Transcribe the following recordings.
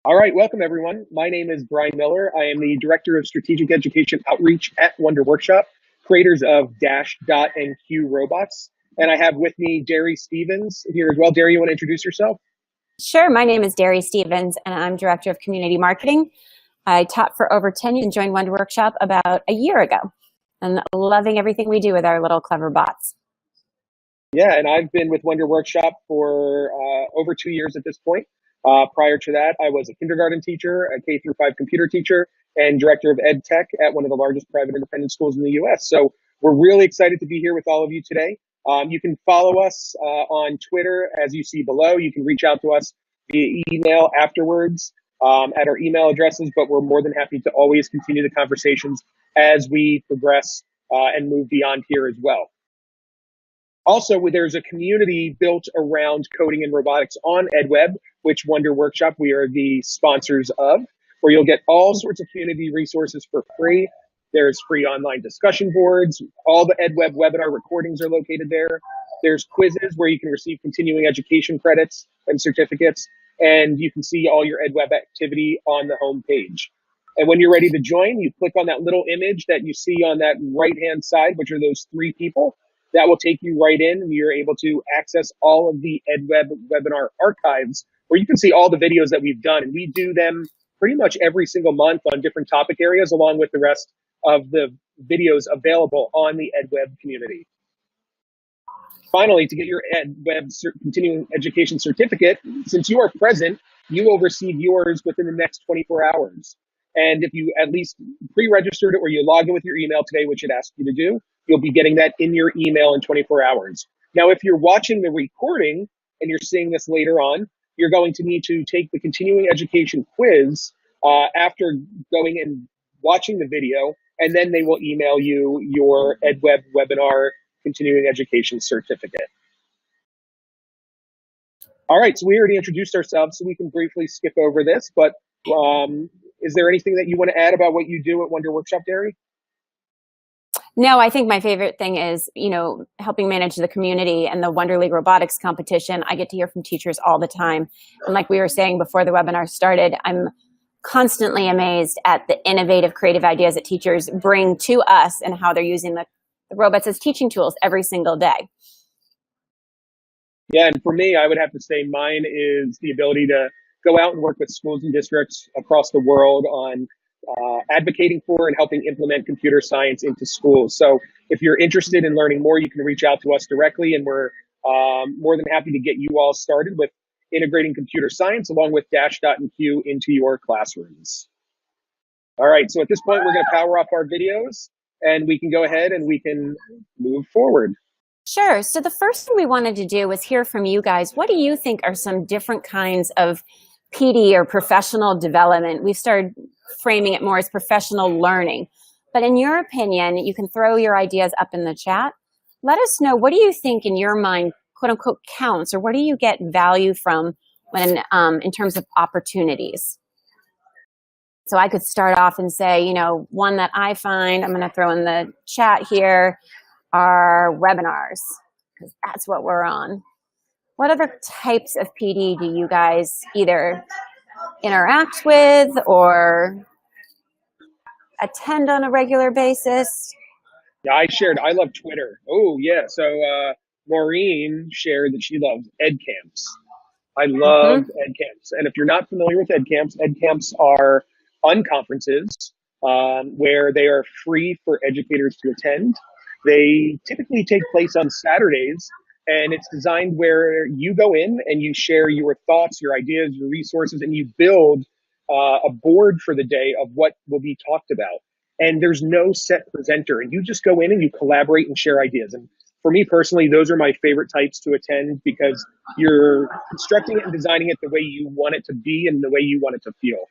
All right, welcome everyone. My name is Brian Miller. I am the Director of Strategic Education Outreach at Wonder Workshop, creators of Dash, Dot, and Q robots. And I have with me Derry Stevens here as well. Derry, you want to introduce yourself? Sure. My name is Derry Stevens, and I'm Director of Community Marketing. I taught for over 10 years and joined Wonder Workshop about a year ago, and loving everything we do with our little clever bots. Yeah, and I've been with Wonder Workshop for over 2 years at this point. Prior to that, I was a kindergarten teacher, a K through 5 computer teacher, and director of Edtech at one of the largest private independent schools in the US. So we're really excited to be here with all of you today. You can follow us on Twitter, as you see below. You can reach out to us via email afterwards at our email addresses, but we're more than happy to always continue the conversations as we progress and move beyond here as well. Also, there's a community built around coding and robotics on EdWeb, which Wonder Workshop, we are the sponsors of, where you'll get all sorts of community resources for free. There's free online discussion boards. All the EdWeb webinar recordings are located there. There's quizzes where you can receive continuing education credits and certificates, and you can see all your EdWeb activity on the home page. And when you're ready to join, you click on that little image that you see on that right-hand side, which are those three people. That will take you right in, and you're able to access all of the EdWeb webinar archives, where you can see all the videos that we've done. And we do them pretty much every single month on different topic areas, along with the rest of the videos available on the EdWeb community. Finally, to get your EdWeb continuing education certificate, since you are present, you will receive yours within the next 24 hours. And if you at least pre-registered it or you logged in with your email today, which it asks you to do, you'll be getting that in your email in 24 hours. Now, if you're watching the recording and you're seeing this later on, you're going to need to take the continuing education quiz after going and watching the video, and then they will email you your EdWeb webinar continuing education certificate. All right, so we already introduced ourselves, so we can briefly skip over this, but is there anything that you want to add about what you do at Wonder Workshop, Derry? No, I think my favorite thing is, helping manage the community and the Wonder League robotics competition. I get to hear from teachers all the time. And like we were saying before the webinar started, I'm constantly amazed at the innovative, creative ideas that teachers bring to us and how they're using the robots as teaching tools every single day. Yeah, and for me, I would have to say mine is the ability to go out and work with schools and districts across the world on advocating for and helping implement computer science into schools. So if you're interested in learning more, you can reach out to us directly, and we're more than happy to get you all started with integrating computer science along with Dash, Dot, and Q into your classrooms. All right, so at this point, we're going to power off our videos, and we can go ahead and we can move forward. Sure. So the first thing we wanted to do was hear from you guys. What do you think are some different kinds of PD or professional development? We've started framing it more as professional learning. But in your opinion, you can throw your ideas up in the chat. Let us know, what do you think in your mind, quote unquote, counts, or what do you get value from when in terms of opportunities? So I could start off and say, one that I find, I'm going to throw in the chat here, are webinars, because that's what we're on. What other types of PD do you guys either interact with or attend on a regular basis? Yeah, I love Twitter. Oh, yeah. So Maureen shared that she loves EdCamps. I love EdCamps. And if you're not familiar with EdCamps are unconferences where they are free for educators to attend. They typically take place on Saturdays, and it's designed where you go in and you share your thoughts, your ideas, your resources, and you build a board for the day of what will be talked about. And there's no set presenter, and you just go in and you collaborate and share ideas. And for me personally, those are my favorite types to attend because you're constructing it and designing it the way you want it to be and the way you want it to feel.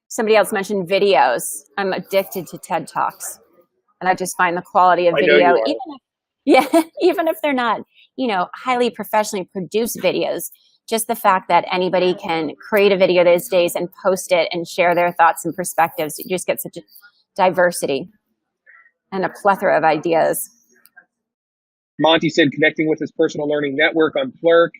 Somebody else mentioned videos. I'm addicted to TED Talks. And I just find the quality of video, even if they're not, highly professionally produced videos, just the fact that anybody can create a video these days and post it and share their thoughts and perspectives, you just get such a diversity and a plethora of ideas. Monty said connecting with his personal learning network on Plurk.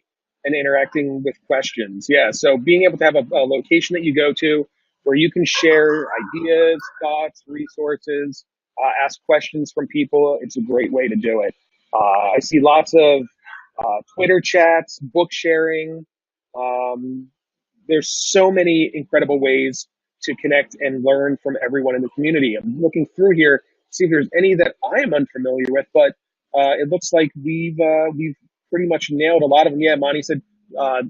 and interacting with questions. Yeah, so being able to have a location that you go to where you can share ideas, thoughts, resources, ask questions from people, it's a great way to do it. I see lots of Twitter chats, book sharing. Um, there's so many incredible ways to connect and learn from everyone in the community. I'm looking through here to see if there's any that I am unfamiliar with, but it looks like we've pretty much nailed a lot of them. Yeah, Monty said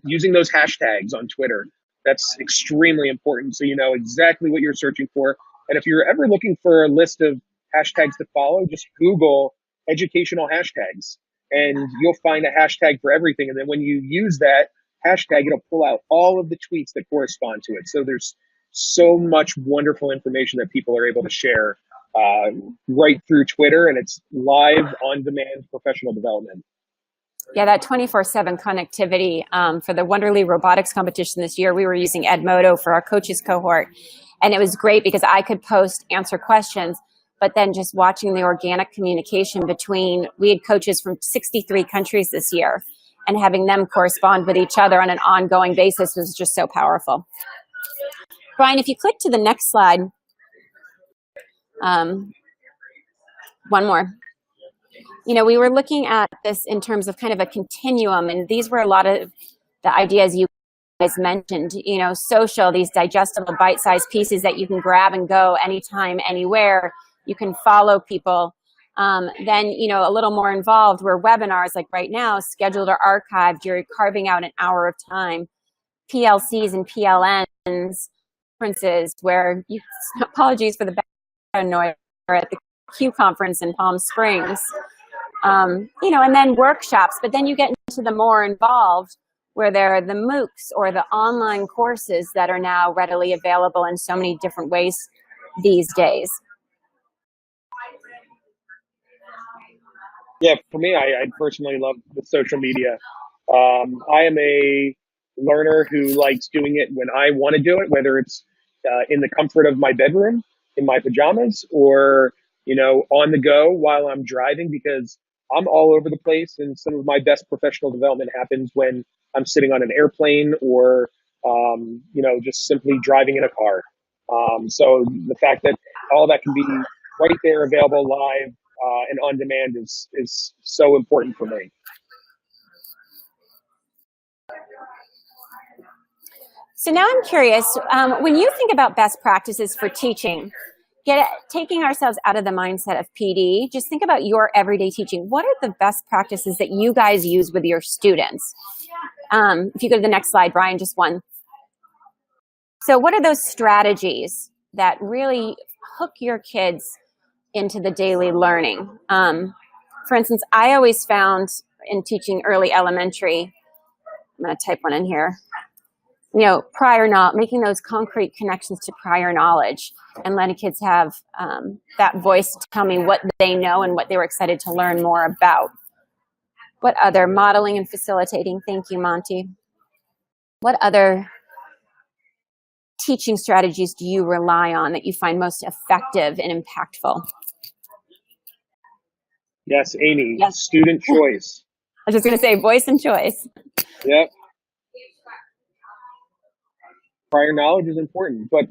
using those hashtags on Twitter. That's extremely important, so you know exactly what you're searching for. And if you're ever looking for a list of hashtags to follow, just Google educational hashtags, and you'll find a hashtag for everything. And then when you use that hashtag, it'll pull out all of the tweets that correspond to it. So there's so much wonderful information that people are able to share right through Twitter, and it's live on demand professional development. Yeah, that 24/7 connectivity for the Wonderly Robotics competition this year, we were using Edmodo for our coaches cohort. And it was great because I could post, answer questions, but then just watching the organic communication between, we had coaches from 63 countries this year, and having them correspond with each other on an ongoing basis was just so powerful. Brian, if you click to the next slide, one more. You know, we were looking at this in terms of kind of a continuum, and these were a lot of the ideas you guys mentioned, you know, social, these digestible bite-sized pieces that you can grab and go anytime, anywhere. You can follow people. Then, you know, a little more involved were webinars like right now, scheduled or archived. You're carving out an hour of time. PLCs and PLNs, conferences where you, apologies for the background noise, or at the Q conference in Palm Springs. You know, and then workshops, but then you get into the more involved where there are the MOOCs or the online courses that are now readily available in so many different ways these days. Yeah, for me, I personally love the social media. I am a learner who likes doing it when I want to do it, whether it's in the comfort of my bedroom, in my pajamas, or, you know, on the go while I'm driving, because I'm all over the place. And some of my best professional development happens when I'm sitting on an airplane or, you know, just simply driving in a car. So the fact that all that can be right there, available live, and on demand is so important for me. So now I'm curious, when you think about best practices for teaching, taking ourselves out of the mindset of PD, just think about your everyday teaching. What are the best practices that you guys use with your students? If you go to the next slide, Brian, just one. So what are those strategies that really hook your kids into the daily learning? For instance, I always found in teaching early elementary, I'm going to type one in here, you know, making those concrete connections to prior knowledge and letting kids have that voice to tell me what they know and what they were excited to learn more about. What other modeling and facilitating? Thank you, Monty. What other teaching strategies do you rely on that you find most effective and impactful? Yes, Amy, Yes. Student choice. I was just going to say voice and choice. Yep. Prior knowledge is important, but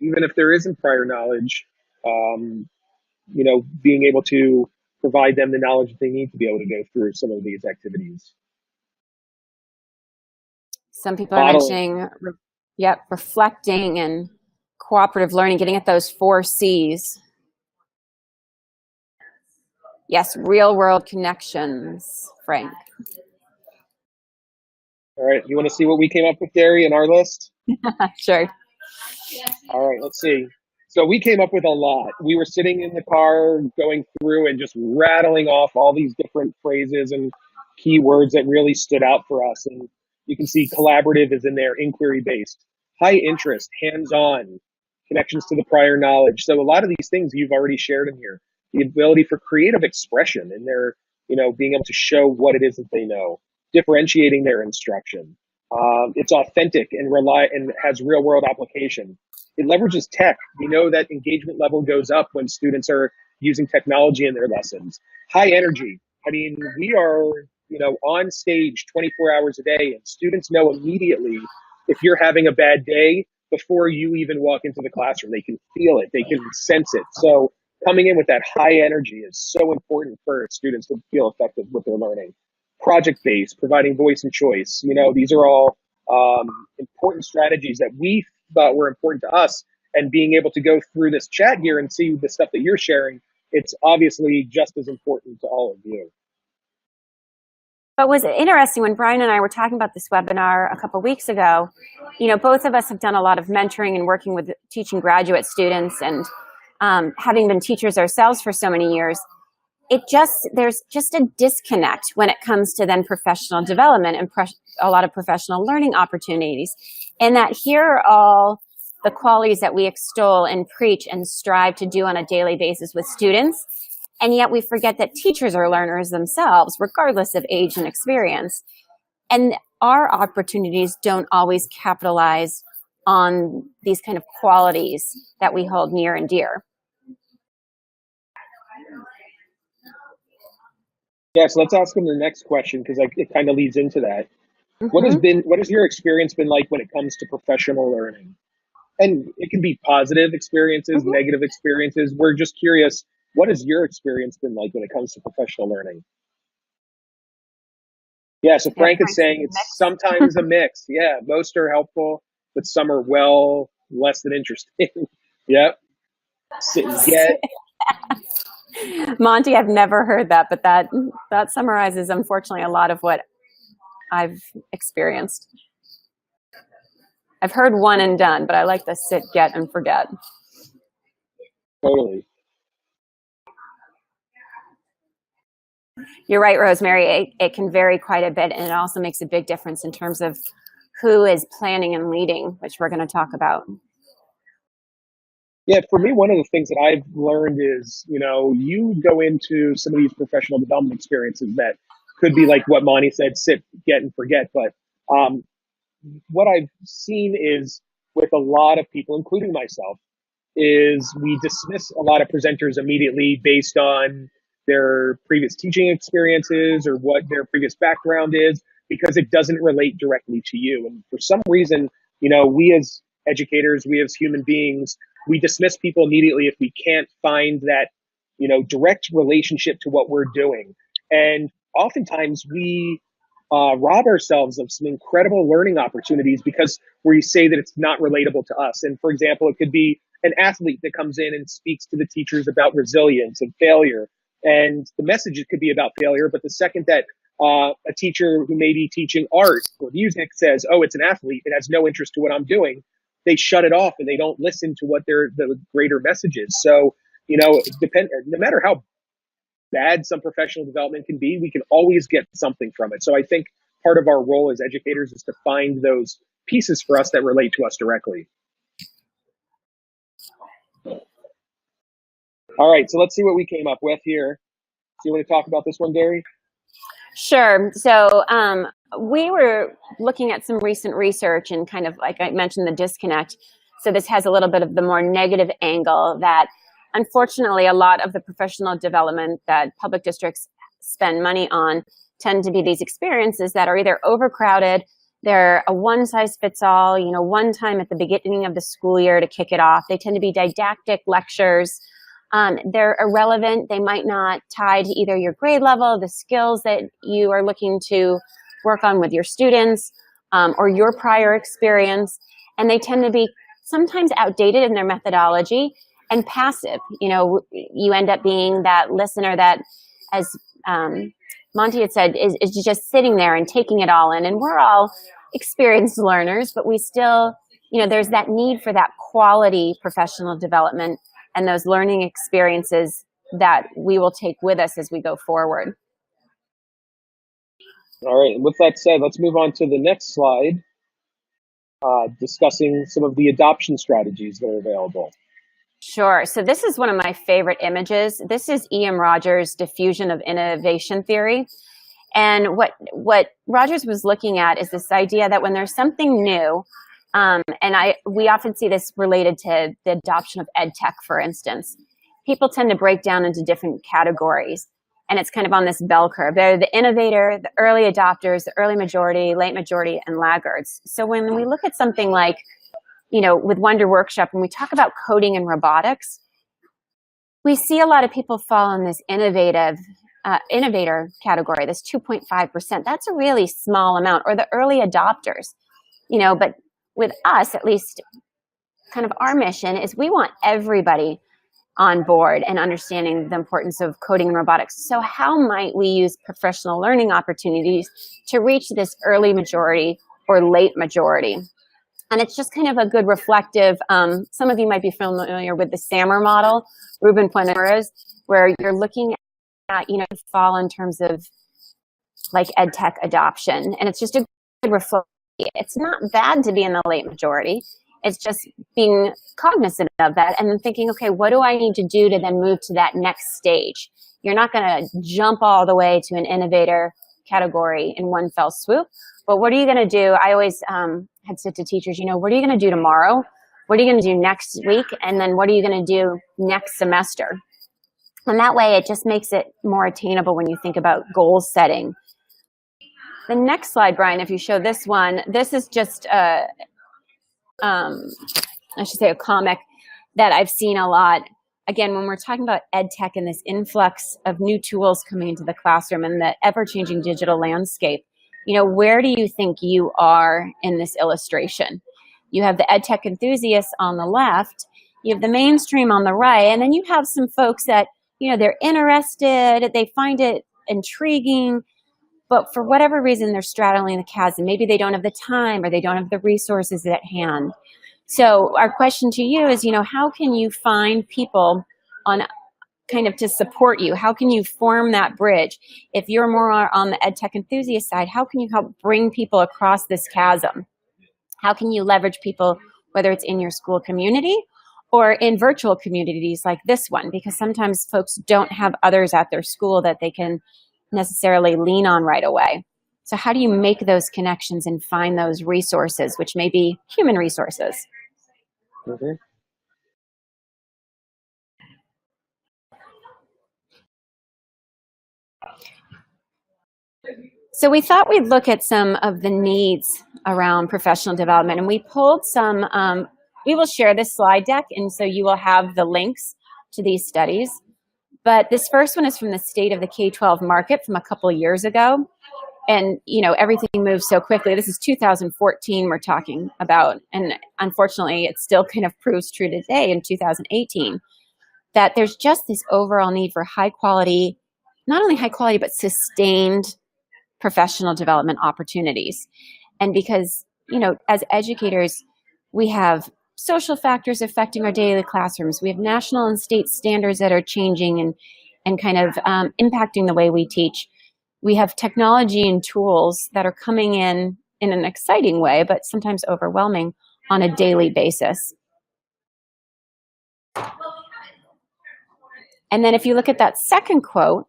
even if there isn't prior knowledge, you know, being able to provide them the knowledge that they need to be able to go through some of these activities. Some people are mentioning, reflecting and cooperative learning, getting at those 4 C's. Yes, real world connections, Frank. All right, you want to see what we came up with, Gary, in our list? Sure. All right, let's see. So we came up with a lot. We were sitting in the car going through and just rattling off all these different phrases and keywords that really stood out for us. And you can see collaborative is in there, inquiry-based, high interest, hands-on, connections to the prior knowledge. So a lot of these things you've already shared in here. The ability for creative expression in their, you know, being able to show what it is that they know, differentiating their instruction. It's authentic and has real world application. It leverages tech. We know that engagement level goes up when students are using technology in their lessons. High energy. I mean, we are on stage 24 hours a day, and students know immediately if you're having a bad day before you even walk into the classroom. They can feel it, they can sense it. So coming in with that high energy is so important for students to feel effective with their learning. Project-based, providing voice and choice. These are all important strategies that we thought were important to us. And being able to go through this chat here and see the stuff that you're sharing, it's obviously just as important to all of you. But was it interesting when Brian and I were talking about this webinar a couple of weeks ago? Both of us have done a lot of mentoring and working with teaching graduate students, and having been teachers ourselves for so many years, there's just a disconnect when it comes to then professional development and a lot of professional learning opportunities. And that here are all the qualities that we extol and preach and strive to do on a daily basis with students. And yet we forget that teachers are learners themselves, regardless of age and experience. And our opportunities don't always capitalize on these kind of qualities that we hold near and dear. Yeah, so let's ask them the next question, because it kind of leads into that. Mm-hmm. What has your experience been like when it comes to professional learning? And it can be positive experiences, Mm-hmm. negative experiences. We're just curious, what has your experience been like when it comes to professional learning? Yeah, so Frank is saying it's sometimes a mix. Yeah, most are helpful, but some are less than interesting. Yep. Sit and get. Monty, I've never heard that, but that summarizes, unfortunately, a lot of what I've experienced. I've heard one and done, but I like the sit, get, and forget. Totally. You're right, Rosemary. It can vary quite a bit, and it also makes a big difference in terms of who is planning and leading, which we're going to talk about. Yeah, for me, one of the things that I've learned is, you go into some of these professional development experiences that could be like what Monty said, sit, get, and forget. But what I've seen is with a lot of people, including myself, is we dismiss a lot of presenters immediately based on their previous teaching experiences or what their previous background is, because it doesn't relate directly to you. And for some reason, we as educators, we as human beings, we dismiss people immediately if we can't find that, direct relationship to what we're doing. And oftentimes we rob ourselves of some incredible learning opportunities because we say that it's not relatable to us. And for example, it could be an athlete that comes in and speaks to the teachers about resilience and failure. And the message could be about failure, but the second that a teacher who may be teaching art or music says, oh, it's an athlete, it has no interest to what I'm doing, they shut it off and they don't listen to what the greater message is. So, no matter how bad some professional development can be, we can always get something from it. So I think part of our role as educators is to find those pieces for us that relate to us directly. All right, so let's see what we came up with here. Do you want to talk about this one, Derry? Sure. So we were looking at some recent research and kind of, like I mentioned, the disconnect. So this has a little bit of the more negative angle that, unfortunately, a lot of the professional development that public districts spend money on tend to be these experiences that are either overcrowded, they're a one-size-fits-all, one time at the beginning of the school year to kick it off. They tend to be didactic lectures. They're irrelevant. They might not tie to either your grade level, the skills that you are looking to work on with your students, or your prior experience. And they tend to be sometimes outdated in their methodology and passive. You end up being that listener that, as Monty had said, is just sitting there and taking it all in. And we're all experienced learners, but we still, there's that need for that quality professional development and those learning experiences that we will take with us as we go forward. All right, and with that said, let's move on to the next slide, discussing some of the adoption strategies that are available. Sure. So this is one of my favorite images. This is E.M. Rogers' diffusion of innovation theory. And what Rogers was looking at is this idea that when there's something new, we often see this related to the adoption of Edtech, for instance. People tend to break down into different categories. And it's kind of on this bell curve. They're the innovator, the early adopters, the early majority, late majority, and laggards. So when we look at something like, with Wonder Workshop, when we talk about coding and robotics, we see a lot of people fall in this innovator category, this 2.5%. That's a really small amount, or the early adopters, but with us, at least kind of our mission is we want everybody on board and understanding the importance of coding and robotics. So how might we use professional learning opportunities to reach this early majority or late majority? And it's just kind of a good reflective, some of you might be familiar with the SAMR model, Ruben Pointeras, where you're looking at, fall in terms of like EdTech adoption. And it's just a good reflection. It's not bad to be in the late majority. It's just being cognizant of that and then thinking, okay, what do I need to do to then move to that next stage? You're not going to jump all the way to an innovator category in one fell swoop, but what are you going to do? I always had said to teachers, what are you going to do tomorrow? What are you going to do next week? And then what are you going to do next semester? And that way it just makes it more attainable when you think about goal setting. The next slide, Brian, if you show this one, this is just I should say a comic that I've seen a lot. Again, when we're talking about EdTech and this influx of new tools coming into the classroom and the ever-changing digital landscape, where do you think you are in this illustration? You have the EdTech enthusiasts on the left, you have the mainstream on the right, and then you have some folks that, they're interested, they find it intriguing, but for whatever reason, they're straddling the chasm. Maybe they don't have the time or they don't have the resources at hand. So our question to you is, how can you find people on kind of to support you? How can you form that bridge? If you're more on the EdTech enthusiast side, how can you help bring people across this chasm? How can you leverage people, whether it's in your school community or in virtual communities like this one? Because sometimes folks don't have others at their school that they can necessarily lean on right away. So how do you make those connections and find those resources, which may be human resources? Mm-hmm. So we thought we'd look at some of the needs around professional development, and we pulled some, we will share this slide deck, and so you will have the links to these studies. But this first one is from the State of the K-12 Market from a couple of years ago. And, everything moves so quickly. This is 2014 we're talking about. And unfortunately, it still kind of proves true today in 2018 that there's just this overall need for high quality, not only high quality, but sustained professional development opportunities. And because, as educators, we have social factors affecting our daily classrooms. We have national and state standards that are changing and kind of impacting the way we teach. We have technology and tools that are coming in an exciting way, but sometimes overwhelming on a daily basis. And then if you look at that second quote,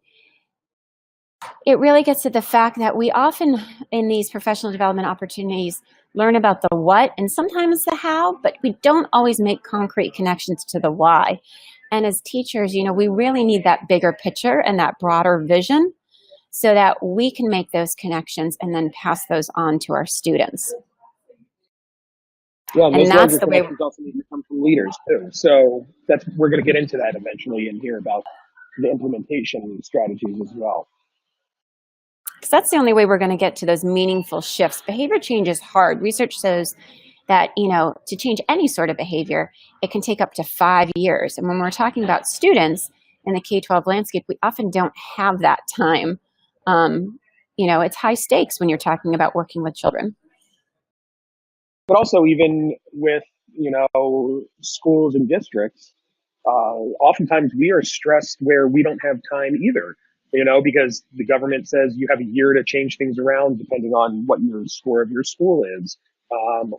it really gets to the fact that we often in these professional development opportunities learn about the what and sometimes the how, but we don't always make concrete connections to the why. And as teachers, we really need that bigger picture and that broader vision so that we can make those connections and then pass those on to our students. Yeah, and that's the way we also need to come from leaders too. So we're going to get into that eventually and hear about the implementation strategies as well. Because that's the only way we're going to get to those meaningful shifts. Behavior change is hard. Research shows that, to change any sort of behavior, it can take up to 5 years. And when we're talking about students in the K-12 landscape, we often don't have that time. It's high stakes when you're talking about working with children. But also even with, schools and districts, oftentimes we are stressed where we don't have time either, because the government says you have a year to change things around depending on what your score of your school is.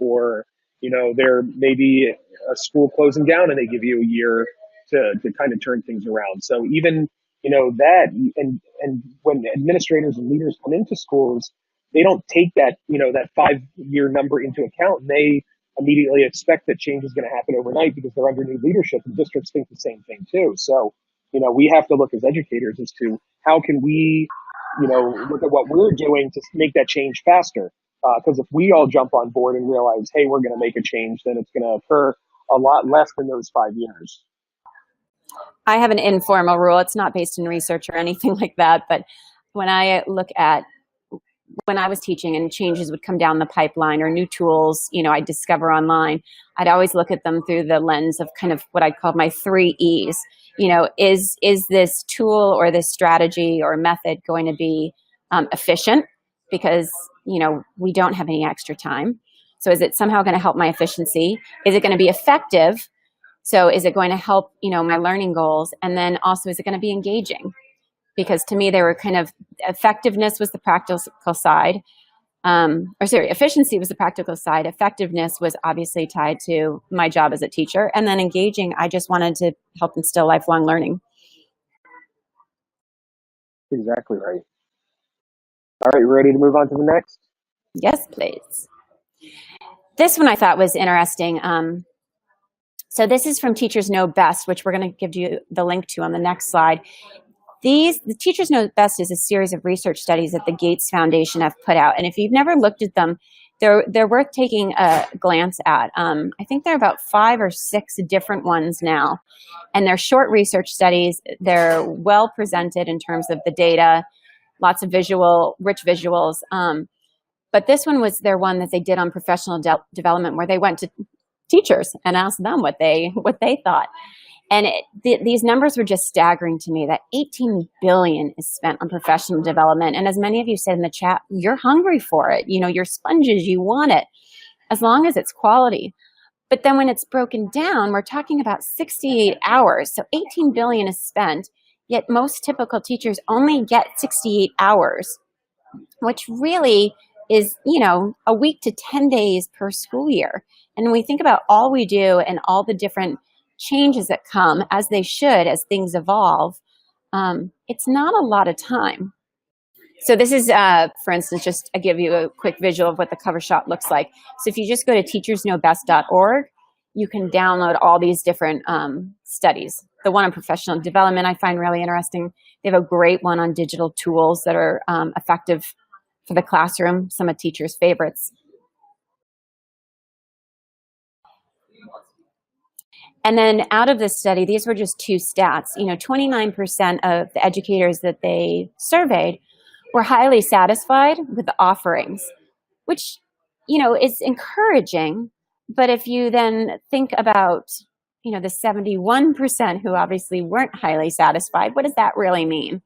Or, there may be a school closing down and they give you a year to kind of turn things around. So even, that and when administrators and leaders come into schools, they don't take that, that 5-year number into account. And they immediately expect that change is going to happen overnight because they're under new leadership, and districts think the same thing too. So we have to look as educators as to how can we, look at what we're doing to make that change faster. Because if we all jump on board and realize, hey, we're going to make a change, then it's going to occur a lot less than those 5 years. I have an informal rule. It's not based in research or anything like that. But when I look at when I was teaching and changes would come down the pipeline or new tools, I discover online, I'd always look at them through the lens of kind of what I call my 3 E's. Is this tool or this strategy or method going to be efficient? Because, we don't have any extra time. So is it somehow going to help my efficiency? Is it going to be effective? So is it going to help, my learning goals? And then also, is it going to be engaging? Because to me, they were kind of, effectiveness was the practical side. Efficiency was the practical side. Effectiveness was obviously tied to my job as a teacher. And then engaging, I just wanted to help instill lifelong learning. Exactly right. All right, you ready to move on to the next? Yes, please. This one I thought was interesting. So this is from Teachers Know Best, which we're going to give you the link to on the next slide. The Teachers Know Best is a series of research studies that the Gates Foundation have put out. And if you've never looked at them, they're worth taking a glance at. I think there are about 5 or 6 different ones now. And they're short research studies. They're well presented in terms of the data, lots of rich visuals. But this one was their one that they did on professional development, where they went to teachers and asked them what they thought. And these numbers were just staggering to me, that $18 billion is spent on professional development. And as many of you said in the chat, you're hungry for it. You're sponges, you want it, as long as it's quality. But then when it's broken down, we're talking about 68 hours. So $18 billion is spent, yet most typical teachers only get 68 hours, which really is, a week to 10 days per school year. And when we think about all we do and all the different changes that come, as they should, as things evolve, it's not a lot of time. So this is, for instance, just to give you a quick visual of what the cover shot looks like. So if you just go to teachersknowbest.org, you can download all these different studies. The one on professional development I find really interesting. They have a great one on digital tools that are effective for the classroom, some of teachers' favorites. And then out of this study, these were just 2 stats. 29% of the educators that they surveyed were highly satisfied with the offerings, which, is encouraging. But if you then think about, the 71% who obviously weren't highly satisfied, what does that really mean?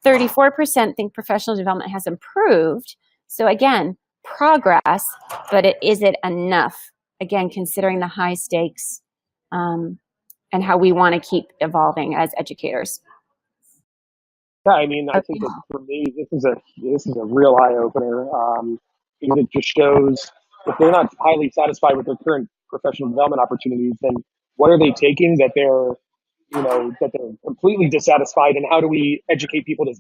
34% think professional development has improved. So again, progress, but is it enough? Again, considering the high stakes and how we want to keep evolving as educators. Yeah, I mean, I think that for me, this is a real eye opener. It just shows if they're not highly satisfied with their current professional development opportunities, then what are they taking that they're completely dissatisfied, and how do we educate people to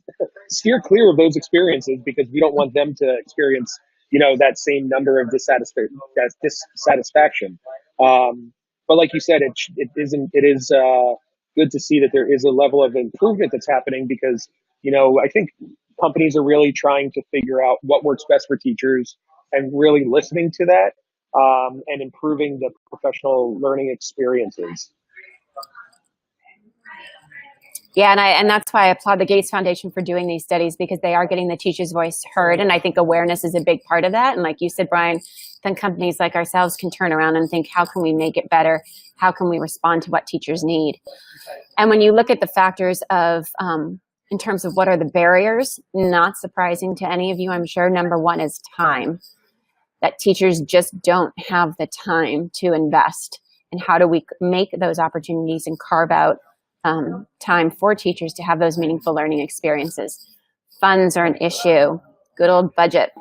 steer clear of those experiences, because we don't want them to experience, that same number of dissatisfaction. But like you said, it is good to see that there is a level of improvement that's happening, because, I think companies are really trying to figure out what works best for teachers and really listening to that, and improving the professional learning experiences. Yeah, and that's why I applaud the Gates Foundation for doing these studies, because they are getting the teacher's voice heard. And I think awareness is a big part of that. And like you said, Brian, then companies like ourselves can turn around and think, how can we make it better? How can we respond to what teachers need? And when you look at the factors of, in terms of what are the barriers, not surprising to any of you, I'm sure, number one is time. That teachers just don't have the time to invest. And how do we make those opportunities and carve out time for teachers to have those meaningful learning experiences? Funds are an issue. Good old budget.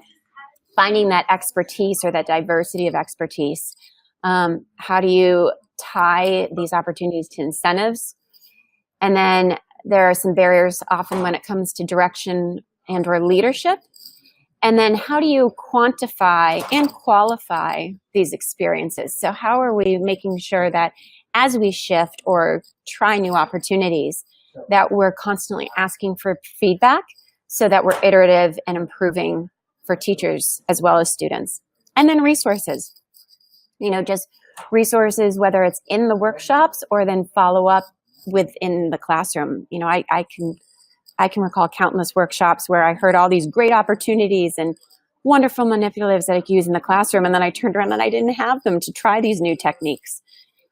Finding that expertise or that diversity of expertise. How do you tie these opportunities to incentives? And then there are some barriers often when it comes to direction and or leadership. And then how do you quantify and qualify these experiences? So how are we making sure that as we shift or try new opportunities, that we're constantly asking for feedback so that we're iterative and improving for teachers as well as students. And then resources, just resources, whether it's in the workshops or then follow up within the classroom. I can recall countless workshops where I heard all these great opportunities and wonderful manipulatives that I could use in the classroom. And then I turned around and I didn't have them to try these new techniques.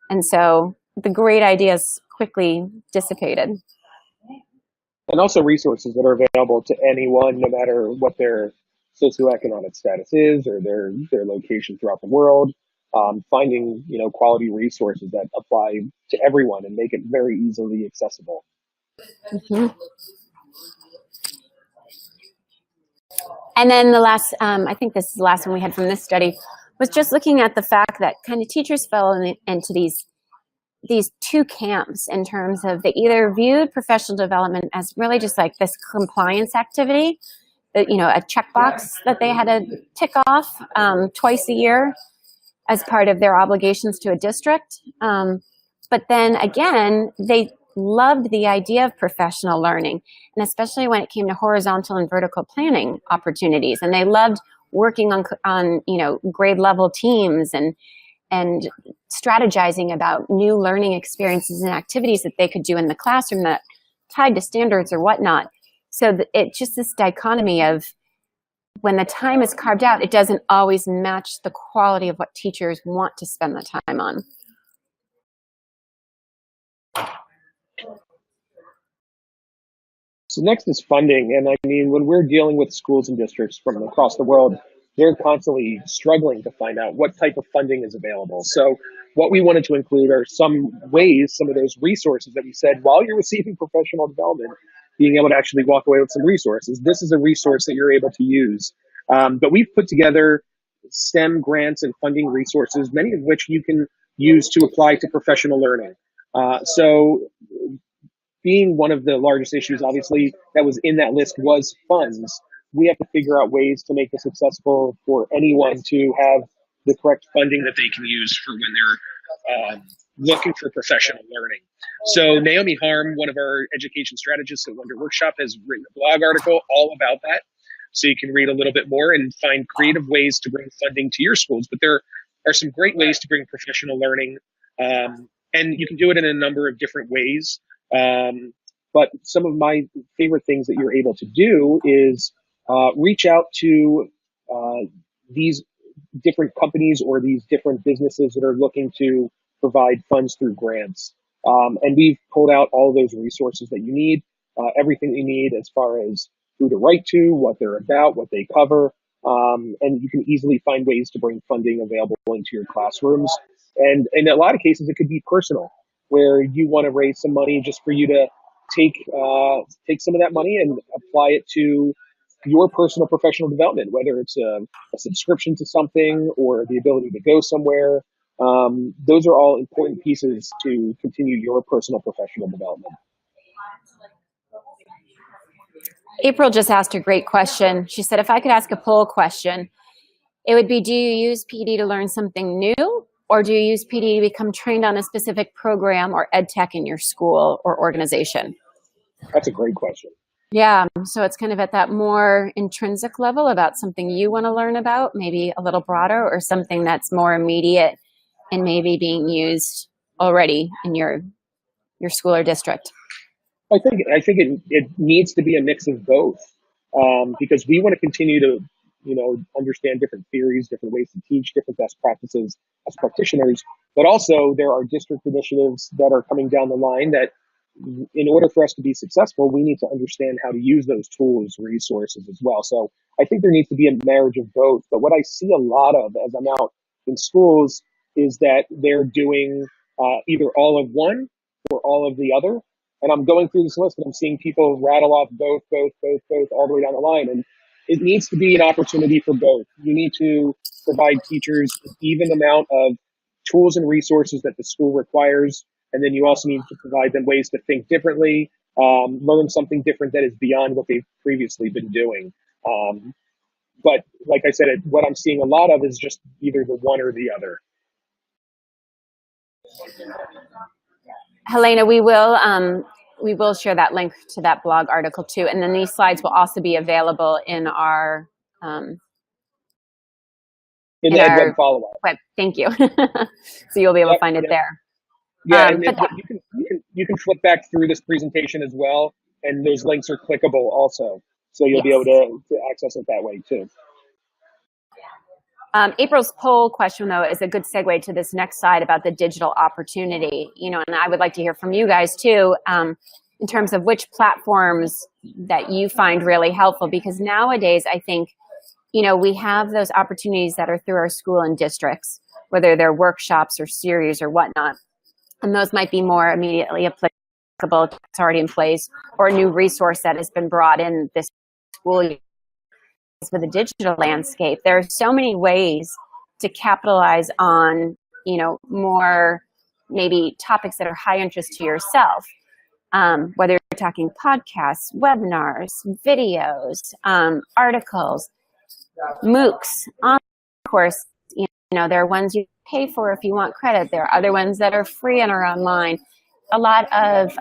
And so the great ideas quickly dissipated. And also resources that are available to anyone, no matter what their socioeconomic status is or their location throughout the world. Finding, quality resources that apply to everyone and make it very easily accessible. Mm-hmm. And then the last, I think this is the last one we had from this study, was just looking at the fact that kind of teachers fell into these two camps in terms of they either viewed professional development as really just like this compliance activity, a checkbox that they had to tick off twice a year as part of their obligations to a district. But then again, they loved the idea of professional learning, and especially when it came to horizontal and vertical planning opportunities. And they loved working on grade level teams and strategizing about new learning experiences and activities that they could do in the classroom that tied to standards or whatnot. So it's just this dichotomy of when the time is carved out, it doesn't always match the quality of what teachers want to spend the time on. So next is funding. And I mean, when we're dealing with schools and districts from across the world, they're constantly struggling to find out what type of funding is available. So what we wanted to include are some ways, some of those resources that we said, while you're receiving professional development, being able to actually walk away with some resources. This is a resource that you're able to use. But we've put together STEM grants and funding resources, many of which you can use to apply to professional learning. So being one of the largest issues, obviously, that was in that list was funds. We have to figure out ways to make this accessible for anyone to have the correct funding that they can use for when they're looking for professional learning. So Naomi Harm, one of our education strategists at Wonder Workshop, has written a blog article all about that. So you can read a little bit more and find creative ways to bring funding to your schools. But there are some great ways to bring professional learning. And you can do it in a number of different ways. But some of my favorite things that you're able to do is reach out to these different companies or these different businesses that are looking to provide funds through grants. And we've pulled out all those resources that you need, everything you need as far as who to write to, what they're about, what they cover. And you can easily find ways to bring funding available into your classrooms. And in a lot of cases, it could be personal, where you want to raise some money just for you to take some of that money and apply it to your personal professional development, whether it's a subscription to something or the ability to go somewhere. Those are all important pieces to continue your personal professional development. April just asked a great question. She said, if I could ask a poll question, it would be, do you use PD to learn something new, or do you use PD to become trained on a specific program or EdTech in your school or organization? That's a great question. Yeah, so it's kind of at that more intrinsic level about something you want to learn about, maybe a little broader, or something that's more immediate and maybe being used already in your school or district. I think it needs to be a mix of both, because we want to continue to understand different theories, different ways to teach, different best practices as practitioners. But also there are district initiatives that are coming down the line that, in order for us to be successful, we need to understand how to use those tools, resources as well. So I think there needs to be a marriage of both. But what I see a lot of as I'm out in schools is that they're doing either all of one or all of the other. And I'm going through this list and I'm seeing people rattle off both, all the way down the line. And it needs to be an opportunity for both. You need to provide teachers an even amount of tools and resources that the school requires. And then you also need to provide them ways to think differently, learn something different that is beyond what they've previously been doing. But like I said, what I'm seeing a lot of is just either the one or the other. Helena, we will we will share that link to that blog article too. And then these slides will also be available in our in the EdWeb follow-up. Web. Thank you. So you'll be able to find it there. Yeah, and you can flip back through this presentation as well, and those links are clickable also, so you'll be able to access it that way too. April's poll question, though, is a good segue to this next slide about the digital opportunity. You know, and I would like to hear from you guys too, in terms of which platforms that you find really helpful, because nowadays I think, you know, we have those opportunities that are through our school and districts, whether they're workshops or series or whatnot. And those might be more immediately applicable, it's already in place, or a new resource that has been brought in this school year. With the digital landscape, there are so many ways to capitalize on, you know, more maybe topics that are high interest to yourself, whether you're talking podcasts, webinars, videos, articles, MOOCs. Of course, you know, there are ones you pay for if you want credit. There are other ones that are free and are online. A lot of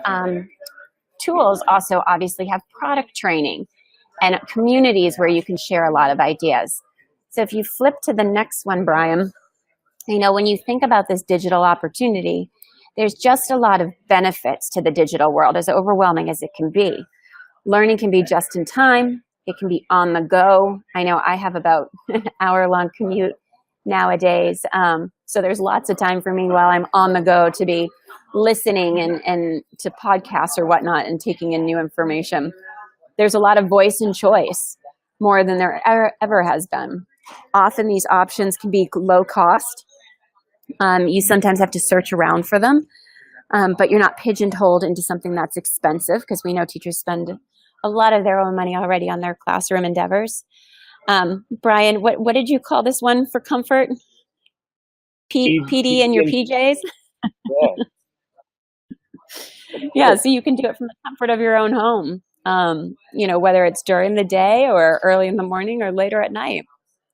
tools also obviously have product training and communities where you can share a lot of ideas. So if you flip to the next one, Brian, you know, when you think about this digital opportunity, there's just a lot of benefits to the digital world, as overwhelming as it can be. Learning can be just in time. It can be on the go. I know I have about an hour-long commute nowadays. So there's lots of time for me while I'm on the go to be listening and to podcasts or whatnot and taking in new information. There's a lot of voice and choice, more than there ever has been. Often these options can be low cost. You sometimes have to search around for them, but you're not pigeonholed into something that's expensive, because we know teachers spend a lot of their own money already on their classroom endeavors. Brian, what did you call this one for comfort? PD and your PJs? Yeah. Yeah, so you can do it from the comfort of your own home. You know, whether it's during the day or early in the morning or later at night.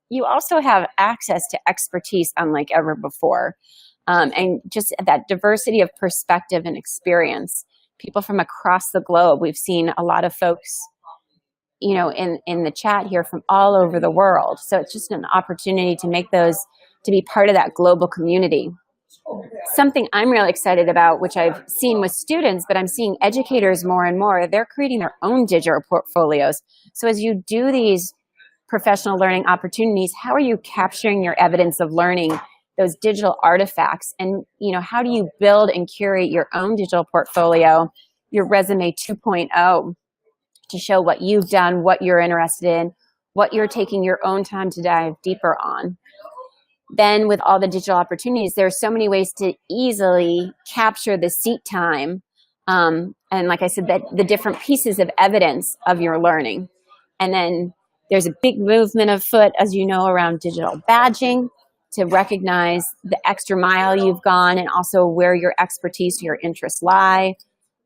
You also have access to expertise unlike ever before. And just that diversity of perspective and experience. People from across the globe. We've seen a lot of folks, you know, in the chat here from all over the world. So it's just an opportunity to make those, to be part of that global community. Something I'm really excited about, which I've seen with students, but I'm seeing educators more and more, they're creating their own digital portfolios. So as you do these professional learning opportunities, how are you capturing your evidence of learning, those digital artifacts? And, you know, how do you build and curate your own digital portfolio, your resume 2.0, to show what you've done, what you're interested in, what you're taking your own time to dive deeper on? Then with all the digital opportunities, there are so many ways to easily capture the seat time. And like I said, that the different pieces of evidence of your learning. And then there's a big movement afoot, as you know, around digital badging to recognize the extra mile you've gone and also where your expertise, your interests lie.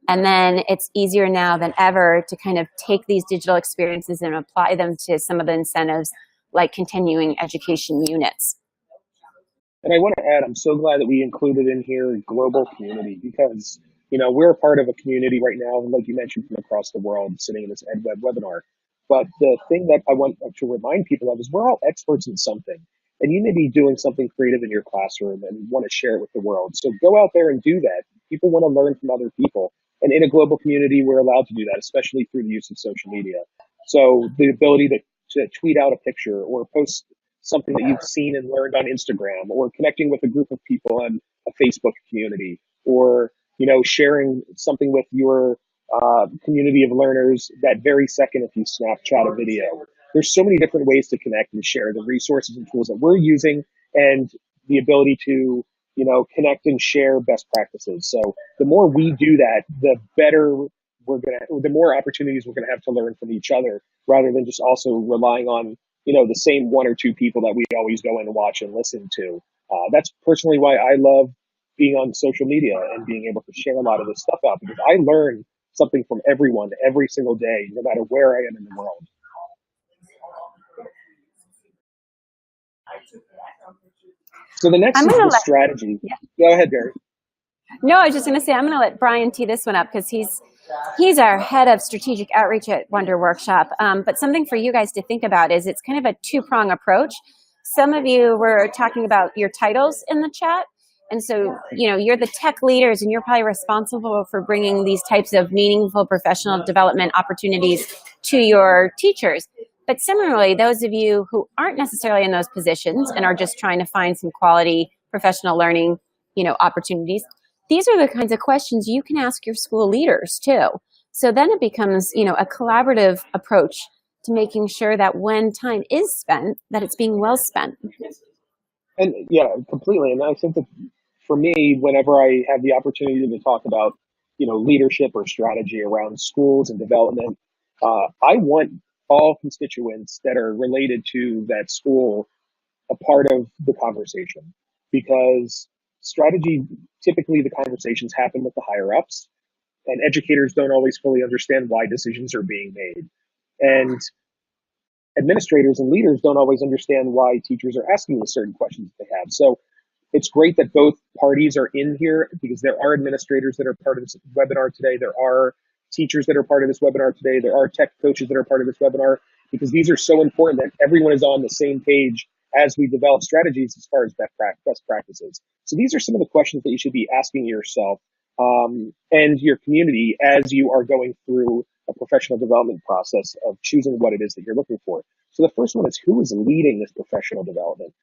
And then it's easier now than ever to kind of take these digital experiences and apply them to some of the incentives like continuing education units. And I want to add, I'm so glad that we included in here global community, because, you know, we're a part of a community right now, like you mentioned, from across the world sitting in this EdWeb webinar. But the thing that I want to remind people of is we're all experts in something. And you may be doing something creative in your classroom and want to share it with the world. So go out there and do that. People want to learn from other people. And in a global community, we're allowed to do that, especially through the use of social media. So the ability to tweet out a picture or post something that you've seen and learned on Instagram, or connecting with a group of people on a Facebook community, or, you know, sharing something with your community of learners that very second if you Snapchat a video. There's so many different ways to connect and share the resources and tools that we're using, and the ability to, you know, connect and share best practices. So the more we do that, the better the more opportunities we're gonna have to learn from each other, rather than just also relying on, you know, the same one or two people that we always go in and watch and listen to. That's personally why I love being on social media and being able to share a lot of this stuff out, because I learn something from everyone every single day, no matter where I am in the world. So the next is the strategy. Yeah. Go ahead, Barry. No, I was just going to say, I'm going to let Brian tee this one up, because he's He's our head of strategic outreach at Wonder Workshop. But something for you guys to think about is it's kind of a two-prong approach. Some of you were talking about your titles in the chat. And so, you're the tech leaders and you're probably responsible for bringing these types of meaningful professional development opportunities to your teachers. But similarly, those of you who aren't necessarily in those positions and are just trying to find some quality professional learning, opportunities, these are the kinds of questions you can ask your school leaders too. So then it becomes, a collaborative approach to making sure that when time is spent, that it's being well spent. And yeah, completely. And I think that for me, whenever I have the opportunity to talk about, leadership or strategy around schools and development, I want all constituents that are related to that school a part of the conversation, because strategy, typically the conversations happen with the higher ups, and educators don't always fully understand why decisions are being made. And administrators and leaders don't always understand why teachers are asking the certain questions that they have. So it's great that both parties are in here, because there are administrators that are part of this webinar today. There are teachers that are part of this webinar today. There are tech coaches that are part of this webinar, because these are so important that everyone is on the same page as we develop strategies as far as best practices. So these are some of the questions that you should be asking yourself and your community as you are going through a professional development process of choosing what it is that you're looking for. So the first one is, who is leading this professional development?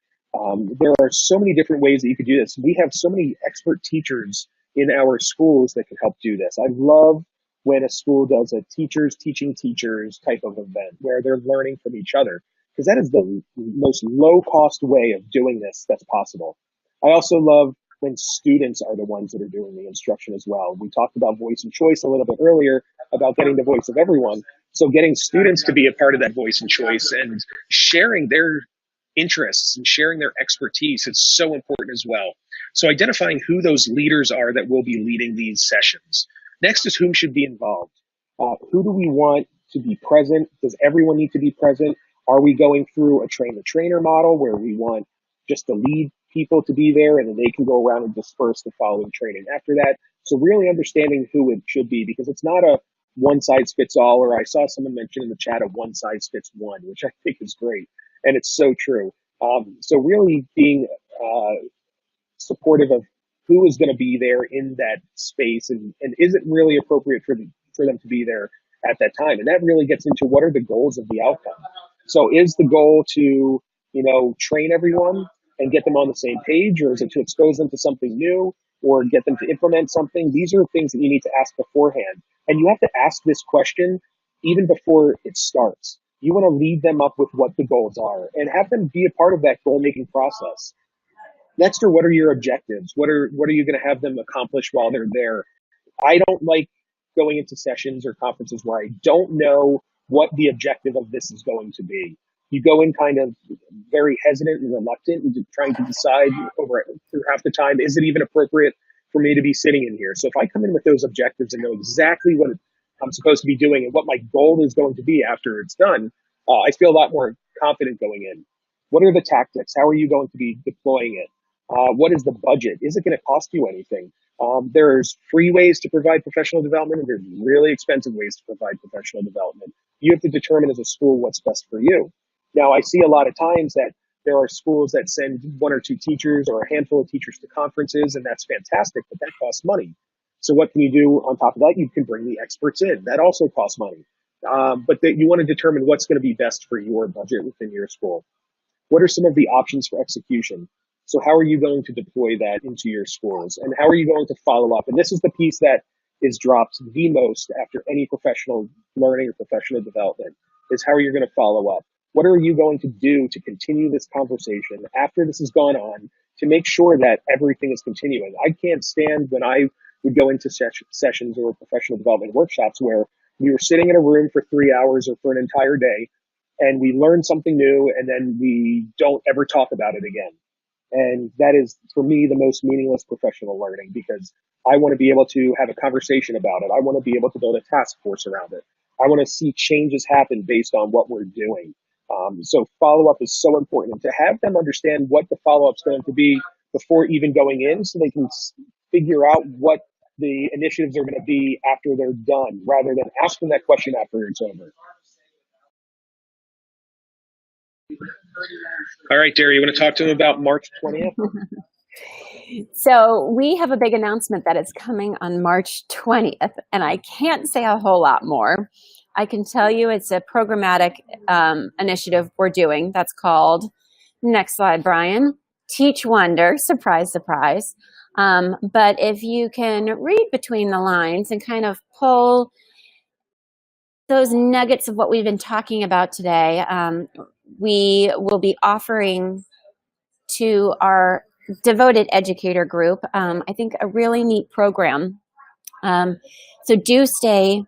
There are so many different ways that you could do this. We have so many expert teachers in our schools that can help do this. I love when a school does a teachers teaching teachers type of event where they're learning from each other, because that is the most low cost way of doing this that's possible. I also love when students are the ones that are doing the instruction as well. We talked about voice and choice a little bit earlier, about getting the voice of everyone. So getting students to be a part of that voice and choice and sharing their interests and sharing their expertise is so important as well. So identifying who those leaders are that will be leading these sessions. Next is, whom should be involved. Who do we want to be present? Does everyone need to be present? Are we going through a train-the-trainer model where we want just the lead people to be there and then they can go around and disperse the following training after that? So really understanding who it should be, because it's not a one-size-fits-all, or I saw someone mention in the chat a one-size-fits-one, which I think is great. And it's so true. So really being supportive of who is going to be there in that space, and is it really appropriate for them to be there at that time? And that really gets into, what are the goals of the outcome? So is the goal to, train everyone and get them on the same page, or is it to expose them to something new or get them to implement something? These are things that you need to ask beforehand. And you have to ask this question even before it starts. You want to lead them up with what the goals are and have them be a part of that goal-making process. Next are, what are your objectives? What are you going to have them accomplish while they're there? I don't like going into sessions or conferences where I don't know what the objective of this is going to be. You go in kind of very hesitant and reluctant and trying to decide through half the time, is it even appropriate for me to be sitting in here? So if I come in with those objectives and know exactly what I'm supposed to be doing and what my goal is going to be after it's done, I feel a lot more confident going in. What are the tactics? How are you going to be deploying it? What is the budget? Is it going to cost you anything? There's free ways to provide professional development, and there's really expensive ways to provide professional development. You have to determine as a school what's best for you. Now, I see a lot of times that there are schools that send one or two teachers or a handful of teachers to conferences, and that's fantastic, but that costs money. So what can you do on top of that? You can bring the experts in. That also costs money. But you want to determine what's going to be best for your budget within your school. What are some of the options for execution? So how are you going to deploy that into your schools? And how are you going to follow up? And this is the piece that is dropped the most after any professional learning or professional development, is how are you going to follow up? What are you going to do to continue this conversation after this has gone on to make sure that everything is continuing? I can't stand when I would go into sessions or professional development workshops where we were sitting in a room for 3 hours or for an entire day, and we learn something new, and then we don't ever talk about it again. And that is, for me, the most meaningless professional learning, because I want to be able to have a conversation about it. I want to be able to build a task force around it. I want to see changes happen based on what we're doing. So follow-up is so important, and to have them understand what the follow-up is going to be before even going in, so they can figure out what the initiatives are going to be after they're done, rather than asking that question after it's over. All right, Derry, you want to talk to them about March 20th? So we have a big announcement that is coming on March 20th, and I can't say a whole lot more. I can tell you it's a programmatic initiative we're doing that's called, next slide, Brian, Teach Wonder, surprise, surprise. But if you can read between the lines and kind of pull those nuggets of what we've been talking about today, we will be offering to our devoted educator group, I think a really neat program. So do stay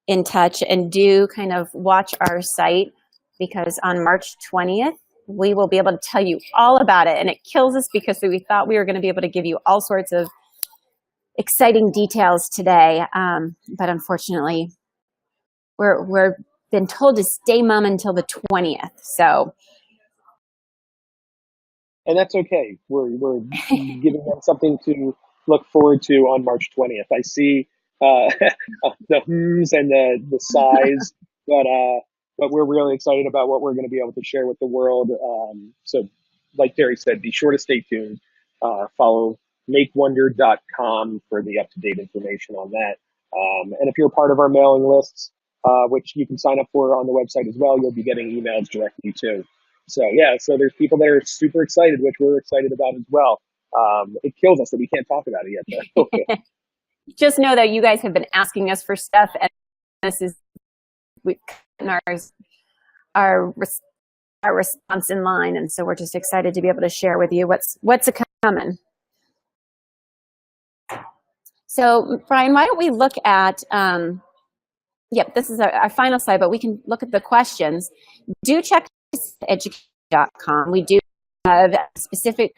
in touch and do kind of watch our site, because on March 20th, we will be able to tell you all about it. And it kills us because we thought we were going to be able to give you all sorts of exciting details today. But unfortunately, we're been told to stay mum until the 20th. So. And that's okay. We're giving them something to look forward to on March 20th. I see the hmms and the sighs, but we're really excited about what we're going to be able to share with the world. So, like Derry said, be sure to stay tuned. Follow makewonder.com for the up-to-date information on that. And if you're a part of our mailing lists, which you can sign up for on the website as well, you'll be getting emails directly too. So yeah, so there's people that are super excited, which we're excited about as well. It kills us that we can't talk about it yet, though. Just know that you guys have been asking us for stuff, and this is we've gotten our response in line, and so we're just excited to be able to share with you what's coming. So Brian, why don't we look at yep, this is our final slide, but we can look at the questions. Do check educate.com. We do have specific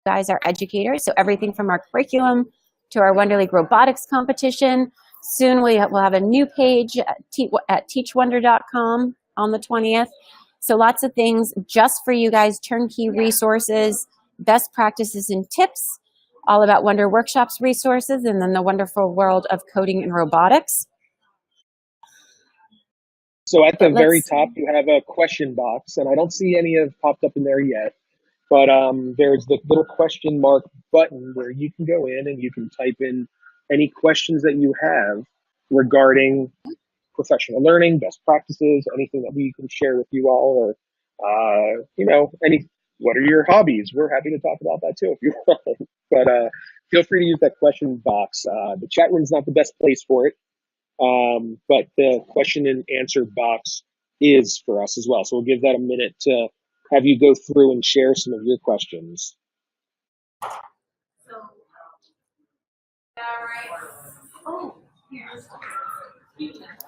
guys are educators, so everything from our curriculum to our Wonder League robotics competition. Soon we'll have a new page at teachwonder.com on the 20th. So lots of things just for you guys, turnkey resources, best practices and tips, all about Wonder Workshops resources, and then the wonderful world of coding and robotics. So at the very top, you have a question box, and I don't see any have popped up in there yet, but there's the little question mark button where you can go in and you can type in any questions that you have regarding professional learning, best practices, anything that we can share with you all, or, what are your hobbies? We're happy to talk about that too if you want, but feel free to use that question box. The chat room's not the best place for it. But the question and answer box is for us as well. So we'll give that a minute to have you go through and share some of your questions.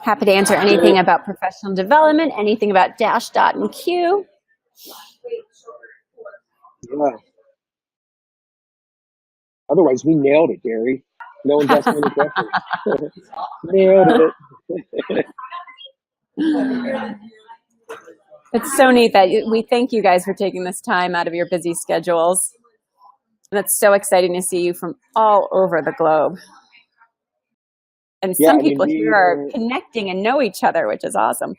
Happy to answer anything about professional development, anything about Dash, Dot, and Q. Yeah. Otherwise, we nailed it, Gary. No one's asking any questions. Nailed it. It's so neat that we thank you guys for taking this time out of your busy schedules. And it's so exciting to see you from all over the globe. And some people here are connecting and know each other, which is awesome.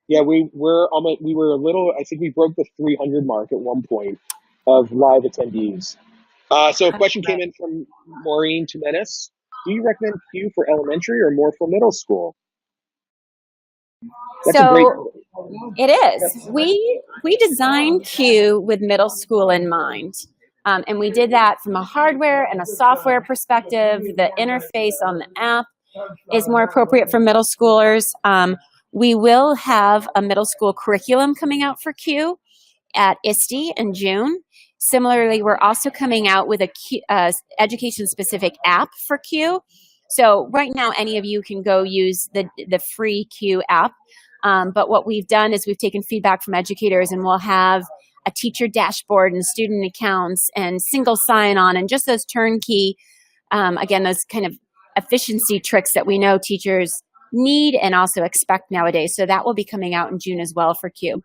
Yeah, we were a little, I think we broke the 300 mark at one point of live attendees. So a question came in from Maureen Jimenez. Do you recommend Q for elementary or more for middle school? That's a great question. It is. We designed Q with middle school in mind. And we did that from a hardware and a software perspective. The interface on the app is more appropriate for middle schoolers. We will have a middle school curriculum coming out for Q at ISTE in June. Similarly, we're also coming out with a education-specific app for Q. So right now, any of you can go use the free Q app. But what we've done is we've taken feedback from educators, and we'll have a teacher dashboard and student accounts and single sign-on and just those turnkey, again, those kind of efficiency tricks that we know teachers need and also expect nowadays. So that will be coming out in June as well for Q.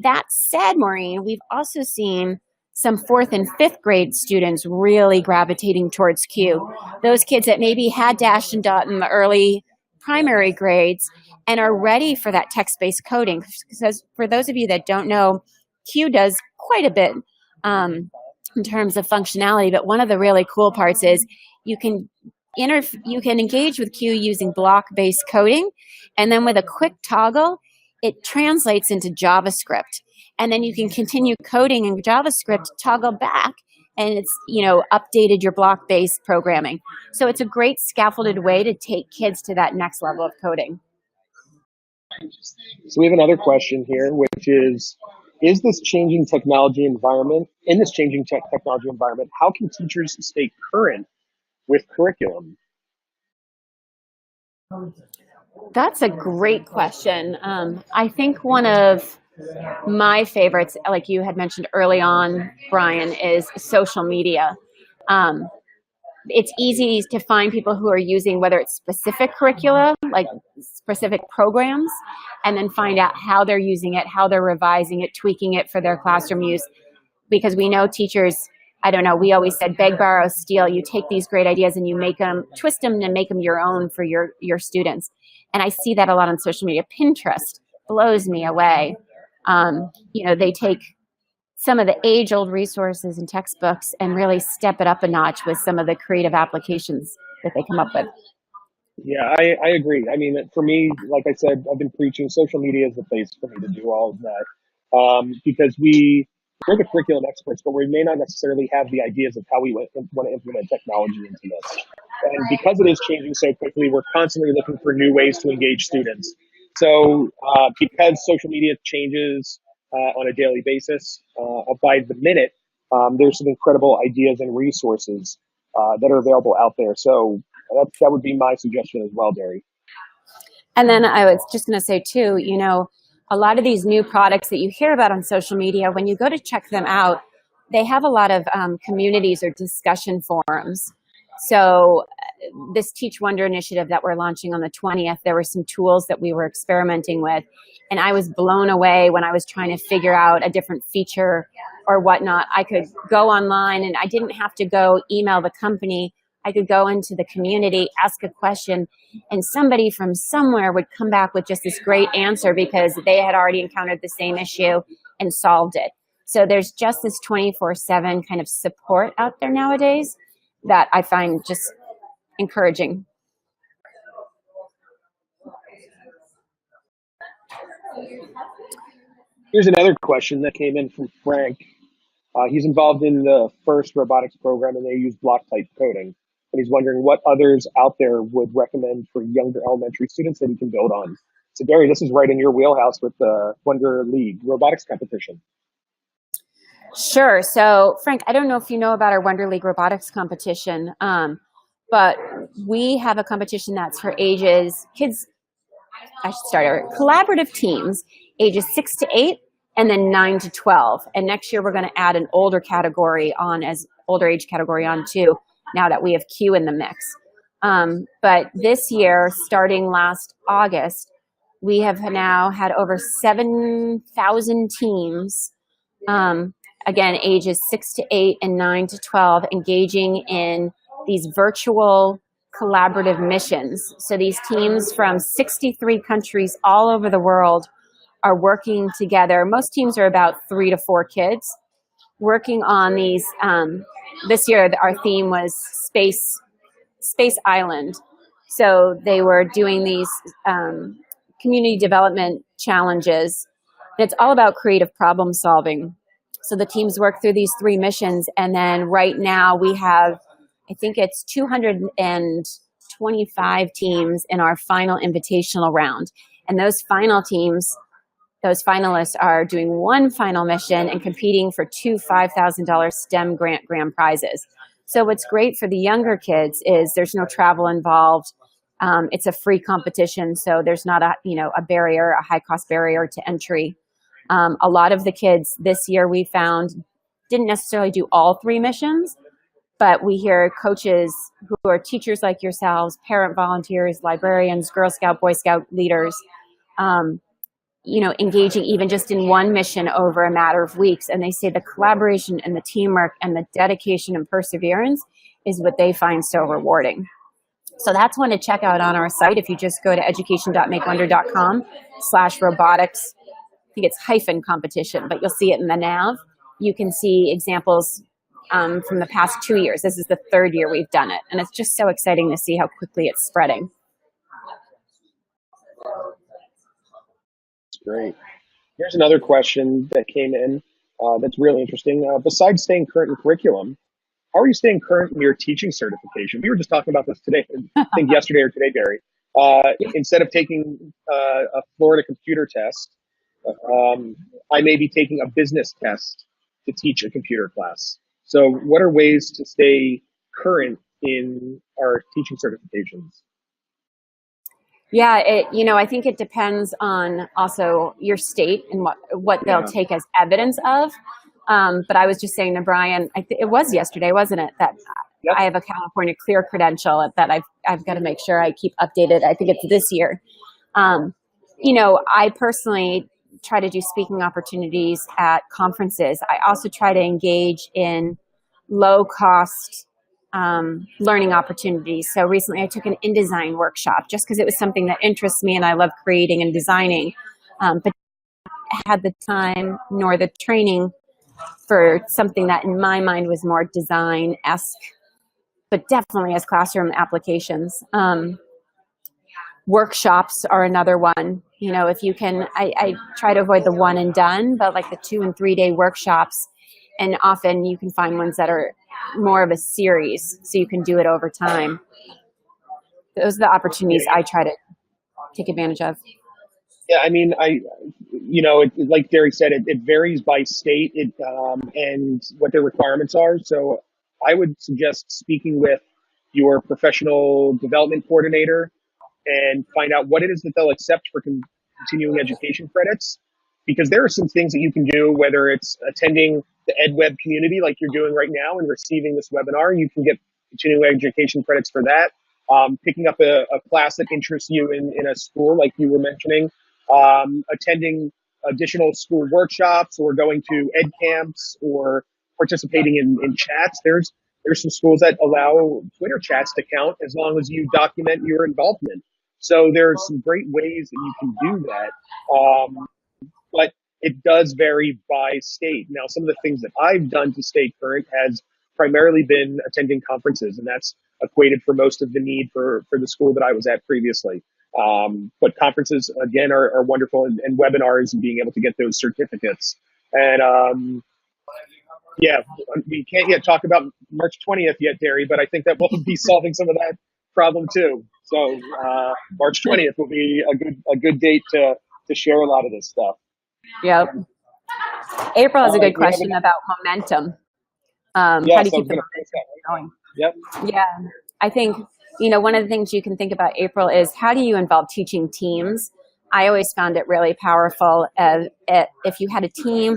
That said, Maureen, we've also seen some fourth and fifth grade students really gravitating towards Q. Those kids that maybe had dash and dot in the early primary grades and are ready for that text-based coding. Because for those of you that don't know, Q does quite a bit in terms of functionality, but one of the really cool parts is you can engage with Q using block-based coding, and then with a quick toggle, it translates into JavaScript. And then you can continue coding in JavaScript, toggle back, and it's, updated your block-based programming. So it's a great scaffolded way to take kids to that next level of coding. So we have another question here, which is this changing technology environment, how can teachers stay current with curriculum? That's a great question. I think one of my favorites, like you had mentioned early on, Brian, is social media. It's easy to find people who are using whether it's specific curricula, like specific programs, and then find out how they're using it, how they're revising it, tweaking it for their classroom use. Because we know teachers, we always said beg, borrow, steal. You take these great ideas and you twist them and make them your own for your students. And I see that a lot on social media. Pinterest blows me away. They take some of the age-old resources and textbooks and really step it up a notch with some of the creative applications that they come up with. Yeah, I agree. I mean, for me, like I said, I've been preaching social media is the place for me to do all of that, because we're the curriculum experts, but we may not necessarily have the ideas of how we want to implement technology into this. And because it is changing so quickly, we're constantly looking for new ways to engage students. So because social media changes on a daily basis, by the minute, there's some incredible ideas and resources that are available out there. So that would be my suggestion as well, Derry. And then I was just going to say too, a lot of these new products that you hear about on social media, when you go to check them out, they have a lot of communities or discussion forums. So this Teach Wonder initiative that we're launching on the 20th, there were some tools that we were experimenting with, and I was blown away when I was trying to figure out a different feature or whatnot. I could go online and I didn't have to go email the company. I could go into the community, ask a question, and somebody from somewhere would come back with just this great answer because they had already encountered the same issue and solved it. So there's just this 24/7 kind of support out there nowadays that I find just encouraging. Here's another question that came in from Frank. He's involved in the FIRST robotics program, and they use block type coding. And he's wondering what others out there would recommend for younger elementary students that he can build on. So, Derry, this is right in your wheelhouse with the Wonder League robotics competition. Sure. So, Frank, I don't know if you know about our Wonder League robotics competition, but we have a competition that's for collaborative teams, ages 6 to 8, and then 9 to 12. And next year, we're going to add an older age category on too, now that we have Q in the mix. But this year, starting last August, we have now had over 7,000 teams, again, ages 6 to 8 and 9 to 12, engaging in these virtual collaborative missions. So these teams from 63 countries all over the world are working together. Most teams are about 3 to 4 kids working on these. This year, our theme was Space Island. So they were doing these community development challenges. And it's all about creative problem solving. So the teams work through these 3 missions. And then right now we have, I think it's 225 teams in our final invitational round. And those those finalists are doing one final mission and competing for 2 $5,000 STEM grand prizes. So what's great for the younger kids is there's no travel involved. It's a free competition, so there's not a high cost barrier to entry. A lot of the kids this year we found didn't necessarily do all 3 missions, but we hear coaches who are teachers like yourselves, parent volunteers, librarians, Girl Scout, Boy Scout leaders, engaging even just in one mission over a matter of weeks. And they say the collaboration and the teamwork and the dedication and perseverance is what they find so rewarding. So that's one to check out on our site. If you just go to education.makewonder.com/robotics, I think it's hyphen competition, but you'll see it in the nav. You can see examples from the past 2 years. This is the third year we've done it. And it's just so exciting to see how quickly it's spreading. Great. Here's another question that came in that's really interesting. Besides staying current in curriculum, how are you staying current in your teaching certification? We were just talking about this today, I think yesterday or today, Barry. Instead of taking a Florida computer test, I may be taking a business test to teach a computer class. So what are ways to stay current in our teaching certifications? Yeah, I think it depends on also your state and what they'll take as evidence of. But I was just saying to Brian, it was yesterday, wasn't it? That Yep. I have a California Clear credential that I've got to make sure I keep updated. I think it's this year. I personally try to do speaking opportunities at conferences. I also try to engage in low cost learning opportunities. So recently I took an InDesign workshop just because it was something that interests me and I love creating and designing, but I had the time nor the training for something that in my mind was more design-esque, but definitely as classroom applications. Workshops are another one. If you can, I try to avoid the one and done, but like the 2 and 3 day workshops, and often you can find ones that are more of a series, so you can do it over time. Those are the opportunities I try to take advantage of. Yeah, I mean, like Derek said, it varies by state and what their requirements are. So I would suggest speaking with your professional development coordinator and find out what it is that they'll accept for continuing education credits, because there are some things that you can do, whether it's attending the EdWeb community like you're doing right now and receiving this webinar, you can get continuing education credits for that. Picking up a class that interests you in a school like you were mentioning, attending additional school workshops or going to ed camps or participating in chats. There's some schools that allow Twitter chats to count as long as you document your involvement. So there's some great ways that you can do that. But it does vary by state. Now, some of the things that I've done to stay current has primarily been attending conferences, and that's equated for most of the need for the school that I was at previously. But conferences, again, are wonderful, and webinars and being able to get those certificates. And we can't yet talk about March 20th yet, Derry, but I think that we'll be solving some of that problem too. So March 20th will be a good date to share a lot of this stuff. Yep. April has a good question about momentum. How do you keep the momentum going? Yep. Yeah, I think, one of the things you can think about, April, is how do you involve teaching teams? I always found it really powerful if you had a team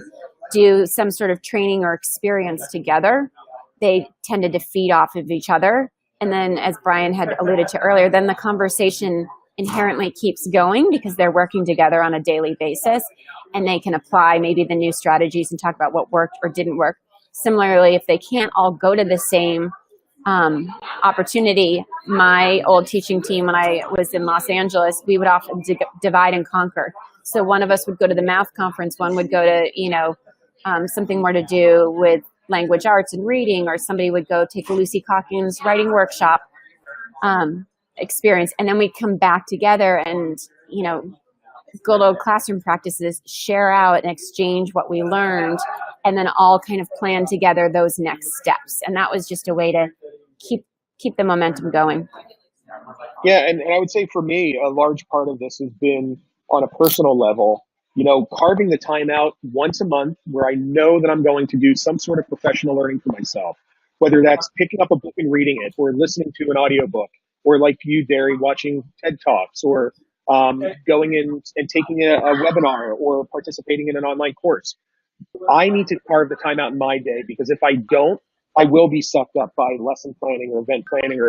do some sort of training or experience together, they tended to feed off of each other. And then, as Brian had alluded to earlier, then the conversation inherently keeps going because they're working together on a daily basis and they can apply maybe the new strategies and talk about what worked or didn't work. Similarly, if they can't all go to the same opportunity, my old teaching team when I was in Los Angeles, we would often divide and conquer. So one of us would go to the math conference, one would go to, something more to do with language arts and reading, or somebody would go take a Lucy Calkins writing workshop experience. And then we'd come back together and, good old classroom practices, share out and exchange what we learned, and then all kind of plan together those next steps. And that was just a way to keep the momentum going. Yeah, and I would say for me, a large part of this has been on a personal level, carving the time out once a month where I know that I'm going to do some sort of professional learning for myself, whether that's picking up a book and reading it, or listening to an audiobook, or like you, Derry, watching TED Talks, or going in and taking a webinar or participating in an online course. I need to carve the time out in my day, because if I don't, I will be sucked up by lesson planning or event planning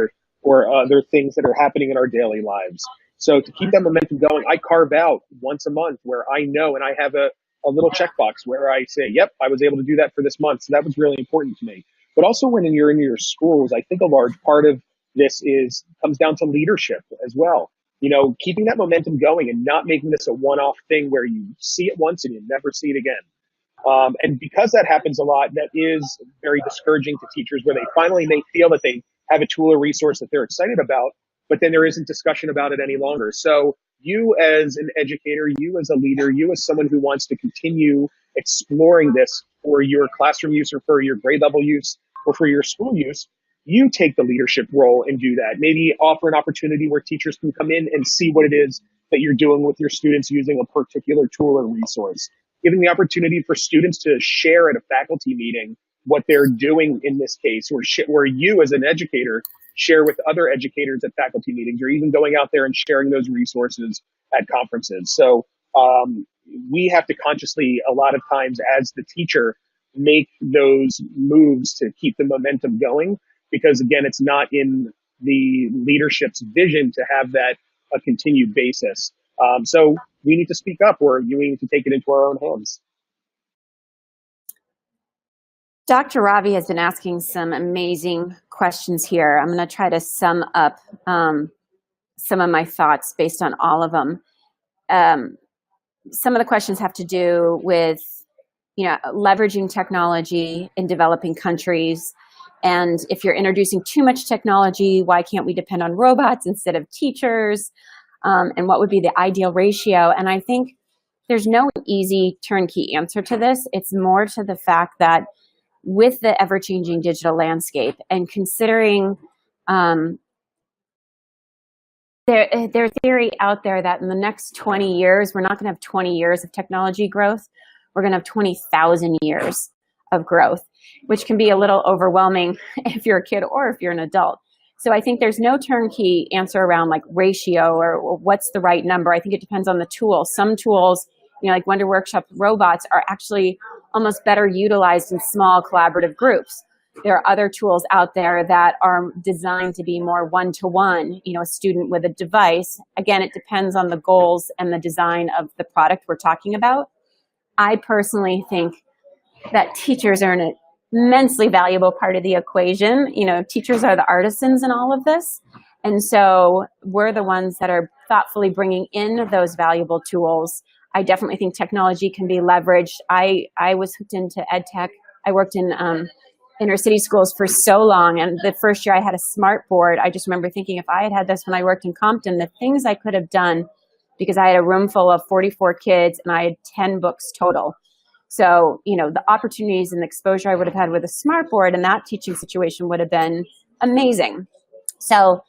or other things that are happening in our daily lives. So to keep that momentum going, I carve out once a month where I know, and I have a little checkbox where I say, yep, I was able to do that for this month. So that was really important to me. But also when you're in your schools, I think a large part of this comes down to leadership as well. Keeping that momentum going and not making this a one-off thing where you see it once and you never see it again. And because that happens a lot, that is very discouraging to teachers where they finally may feel that they have a tool or resource that they're excited about, but then there isn't discussion about it any longer. So you as an educator, you as a leader, you as someone who wants to continue exploring this for your classroom use or for your grade level use or for your school use, you take the leadership role and do that. Maybe offer an opportunity where teachers can come in and see what it is that you're doing with your students using a particular tool or resource. Giving the opportunity for students to share at a faculty meeting what they're doing in this case, or you as an educator share with other educators at faculty meetings, or even going out there and sharing those resources at conferences. So we have to consciously, a lot of times as the teacher, make those moves to keep the momentum going, because again, it's not in the leadership's vision to have that a continued basis. So we need to speak up, or we need to take it into our own hands. Dr. Ravi has been asking some amazing questions here. I'm going to try to sum up some of my thoughts based on all of them. Some of the questions have to do with, leveraging technology in developing countries. And if you're introducing too much technology, why can't we depend on robots instead of teachers? And what would be the ideal ratio? And I think there's no easy turnkey answer to this. It's more to the fact that with the ever-changing digital landscape and considering there's theory out there that in the next 20 years, we're not going to have 20 years of technology growth. We're going to have 20,000 years of growth, which can be a little overwhelming if you're a kid or if you're an adult. So I think there's no turnkey answer around like ratio or what's the right number. I think it depends on the tool. Some tools, like Wonder Workshop robots, are actually almost better utilized in small collaborative groups. There are other tools out there that are designed to be more one-to-one, a student with a device. Again, it depends on the goals and the design of the product we're talking about. I personally think that teachers are an immensely valuable part of the equation. Teachers are the artisans in all of this. And so we're the ones that are thoughtfully bringing in those valuable tools. I definitely think technology can be leveraged. I was hooked into Edtech. I worked in inner city schools for so long. And the first year I had a smart board. I just remember thinking if I had had this when I worked in Compton, the things I could have done, because I had a room full of 44 kids and I had 10 books total. So, the opportunities and the exposure I would have had with a smart board and that teaching situation would have been amazing. So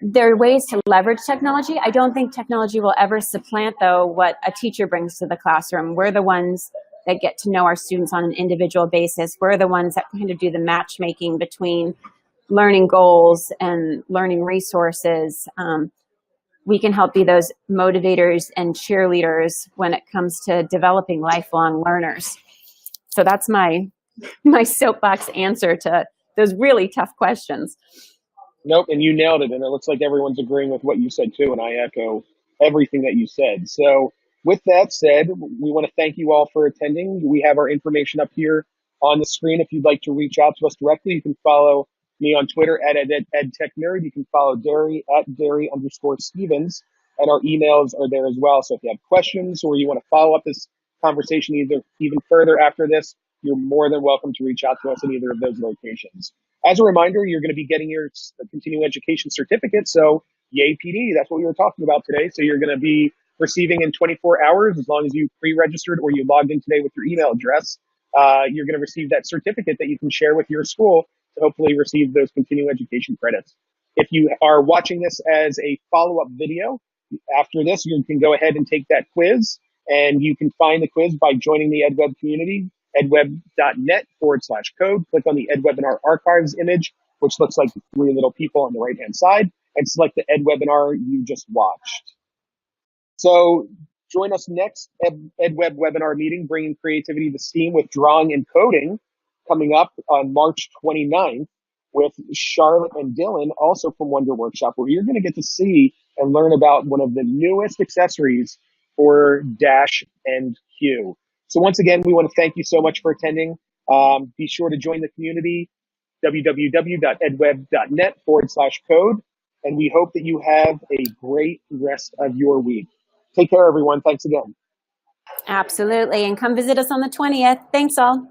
there are ways to leverage technology. I don't think technology will ever supplant, though, what a teacher brings to the classroom. We're the ones that get to know our students on an individual basis. We're the ones that kind of do the matchmaking between learning goals and learning resources. We can help be those motivators and cheerleaders when it comes to developing lifelong learners. So that's my soapbox answer to those really tough questions. Nope, and you nailed it. And it looks like everyone's agreeing with what you said too, and I echo everything that you said. So with that said, we want to thank you all for attending. We have our information up here on the screen. If you'd like to reach out to us directly, you can follow me on Twitter at EdTechNerd. You can follow Derry at Derry_Stevens, and our emails are there as well. So if you have questions or you want to follow up this conversation even further after this, you're more than welcome to reach out to us in either of those locations. As a reminder, you're going to be getting your continuing education certificate. So yay PD, that's what we were talking about today. So you're going to be receiving in 24 hours, as long as you pre-registered or you logged in today with your email address, you're going to receive that certificate that you can share with your school to hopefully receive those continuing education credits. If you are watching this as a follow-up video, after this, you can go ahead and take that quiz, and you can find the quiz by joining the EdWeb community, edweb.net/code. Click on the EdWebinar Archives image, which looks like the three little people on the right-hand side, and select the EdWebinar you just watched. So join us next EdWeb webinar meeting, Bringing Creativity to STEAM with Drawing and Coding, coming up on March 29th. with Charlotte and Dylan, also from Wonder Workshop, where you're going to get to see and learn about one of the newest accessories for Dash and Q. So once again, we want to thank you so much for attending. Be sure to join the community, www.edweb.net/code. And we hope that you have a great rest of your week. Take care, everyone. Thanks again. Absolutely. And come visit us on the 20th. Thanks all.